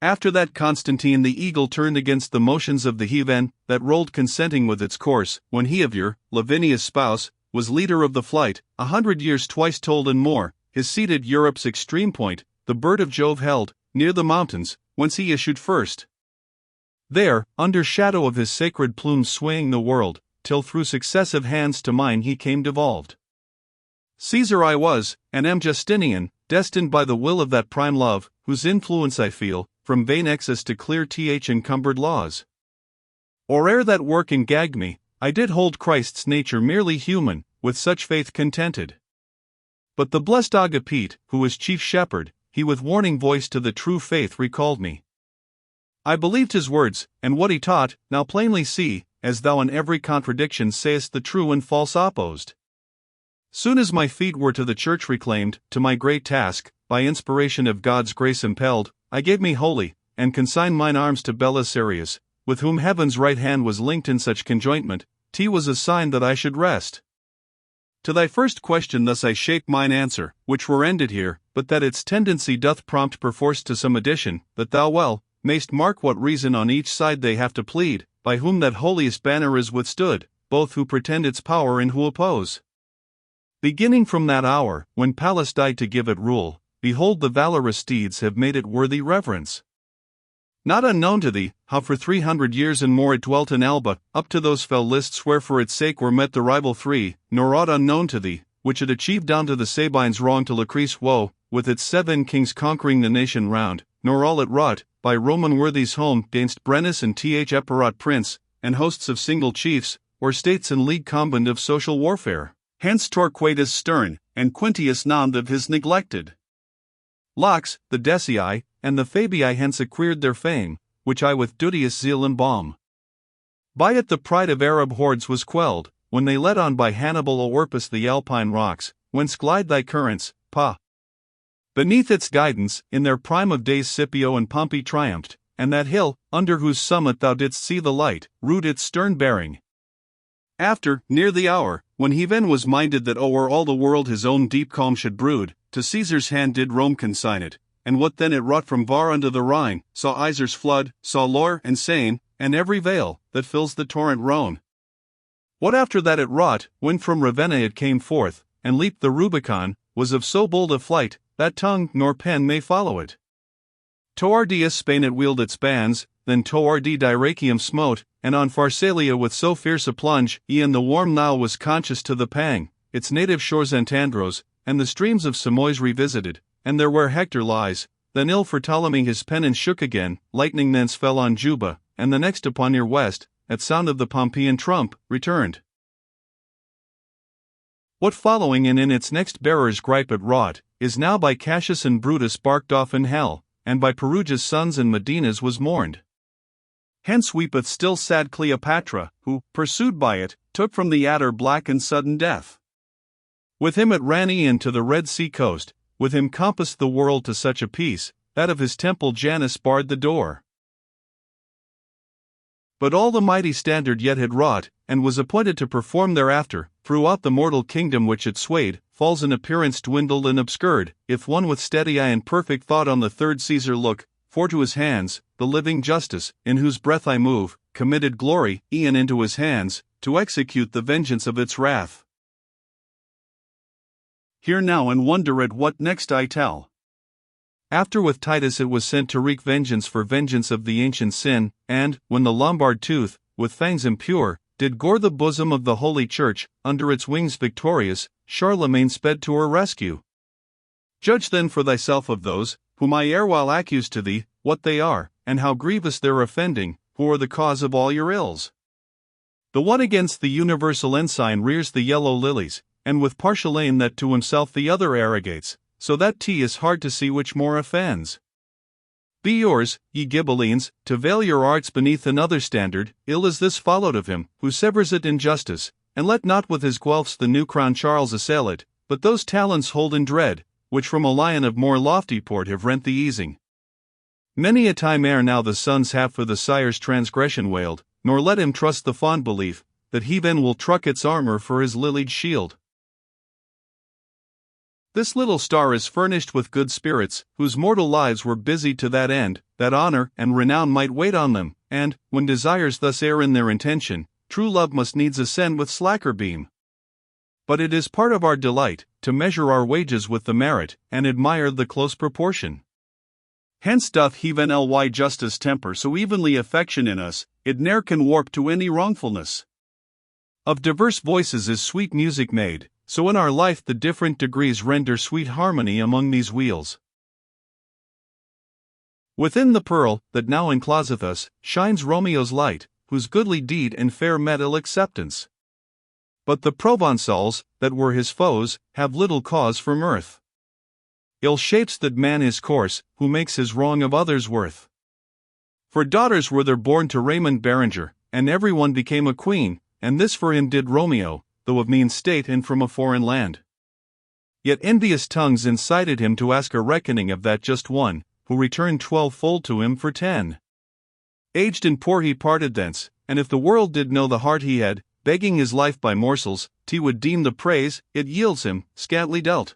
After that Constantine the eagle turned against the motions of the heaven, that rolled consenting with its course, when he of your, Lavinia's spouse, was leader of the flight, 100 years twice told and more, his seat at Europe's extreme point, the bird of Jove held, near the mountains, whence he issued first. There, under shadow of his sacred plumes swaying the world, till through successive hands to mine he came devolved. Caesar I was, and am Justinian, destined by the will of that prime love, whose influence I feel, from vain excess to clear encumbered laws. Or ere that work engagged me, I did hold Christ's nature merely human, with such faith contented. But the blessed Agapite, who was chief shepherd, he with warning voice to the true faith recalled me. I believed his words, and what he taught, now plainly see, as thou in every contradiction sayest the true and false opposed. Soon as my feet were to the church reclaimed, to my great task, by inspiration of God's grace impelled, I gave me wholly, and consigned mine arms to Belisarius, with whom heaven's right hand was linked in such conjointment, 't was a sign that I should rest. To thy first question thus I shape mine answer, which were ended here, but that its tendency doth prompt perforce to some addition, that thou well mayst mark what reason on each side they have to plead, by whom that holiest banner is withstood, both who pretend its power and who oppose. Beginning from that hour, when Pallas died to give it rule, behold the valorous steeds have made it worthy reverence. Not unknown to thee, how for 300 years and more it dwelt in Alba, up to those fell lists where for its sake were met the rival three, nor aught unknown to thee, which it achieved down to the Sabines' wrong to Lucrece woe, with its 7 kings conquering the nation round, nor all it wrought, by Roman worthies home, gainst Brennus and Epirat prince, and hosts of single chiefs, or states in league combined of social warfare. Hence Torquatus stern, and Quintius Nomd of his neglected Locks, the Decii, and the Fabii hence acquired their fame, which I with duteous zeal embalm. By it the pride of Arab hordes was quelled, when they led on by Hannibal Orpus the Alpine rocks, whence glide thy currents, Beneath its guidance, in their prime of days Scipio and Pompey triumphed, and that hill, under whose summit thou didst see the light, rued its stern bearing. After, near the hour, when he then was minded that o'er all the world his own deep calm should brood, to Caesar's hand did Rome consign it, and what then it wrought from Var unto the Rhine, saw Iser's flood, saw Loire and Seine, and every vale, that fills the torrent Rhone. What after that it wrought, when from Ravenna it came forth, and leaped the Rubicon, was of so bold a flight, that tongue nor pen may follow it. Toardius Spain it wheeled its bands, then Toardi Dyrrachium smote, and on Pharsalia with so fierce a plunge, e'en the warm Nile was conscious to the pang, its native shores Antandros, and the streams of Simois revisited, and there where Hector lies, then ill for Ptolemy his pennon shook again, lightning thence fell on Juba, and the next upon near west, at sound of the Pompeian trump, returned. What following and in its next bearer's gripe it wrought, is now by Cassius and Brutus barked off in hell, and by Perugia's sons and Medina's was mourned. Hence weepeth still sad Cleopatra, who, pursued by it, took from the adder black and sudden death. With him it ran e'en to the Red Sea coast, with him compassed the world to such a peace, that of his temple Janus barred the door. But all the mighty standard yet had wrought, and was appointed to perform thereafter, throughout the mortal kingdom which it swayed, falls in appearance dwindled and obscured, if one with steady eye and perfect thought on the third Caesar look, for to his hands, the living justice, in whose breath I move, committed glory, e'en into his hands, to execute the vengeance of its wrath. Hear now and wonder at what next I tell. After with Titus it was sent to wreak vengeance for vengeance of the ancient sin, and, when the Lombard tooth, with fangs impure, did gore the bosom of the Holy Church, under its wings victorious, Charlemagne sped to her rescue. Judge then for thyself of those, whom I erewhile accused to thee, what they are, and how grievous their offending, who are the cause of all your ills. The one against the universal ensign rears the yellow lilies, and with partial aim that to himself the other arrogates, so that 'tis hard to see which more offends. Be yours, ye Ghibellines, to veil your arts beneath another standard, ill as this followed of him, who severs it in justice, and let not with his Guelphs the new crown Charles assail it, but those talents hold in dread, which from a lion of more lofty port have rent the easing. Many a time ere now the sons have for the sire's transgression wailed, nor let him trust the fond belief, that he then will truck its armor for his lilied shield. This little star is furnished with good spirits, whose mortal lives were busy to that end, that honor and renown might wait on them, and, when desires thus err in their intention, true love must needs ascend with slacker beam. But it is part of our delight, to measure our wages with the merit, and admire the close proportion. Hence doth heaven ly justice temper so evenly affection in us, it ne'er can warp to any wrongfulness. Of diverse voices is sweet music made, so in our life the different degrees render sweet harmony among these wheels. Within the pearl, that now encloseth us, shines Romeo's light, whose goodly deed and fair met ill acceptance. But the Provençals, that were his foes, have little cause for mirth. Ill shapes that man is coarse, who makes his wrong of others worth. For daughters were there born to Raymond Berenger, and every one became a queen, and this for him did Romeo, though of mean state and from a foreign land. Yet envious tongues incited him to ask a reckoning of that just one, who returned 12-fold to him for 10. Aged and poor he parted thence, and if the world did know the heart he had, begging his life by morsels, he would deem the praise it yields him scantly dealt.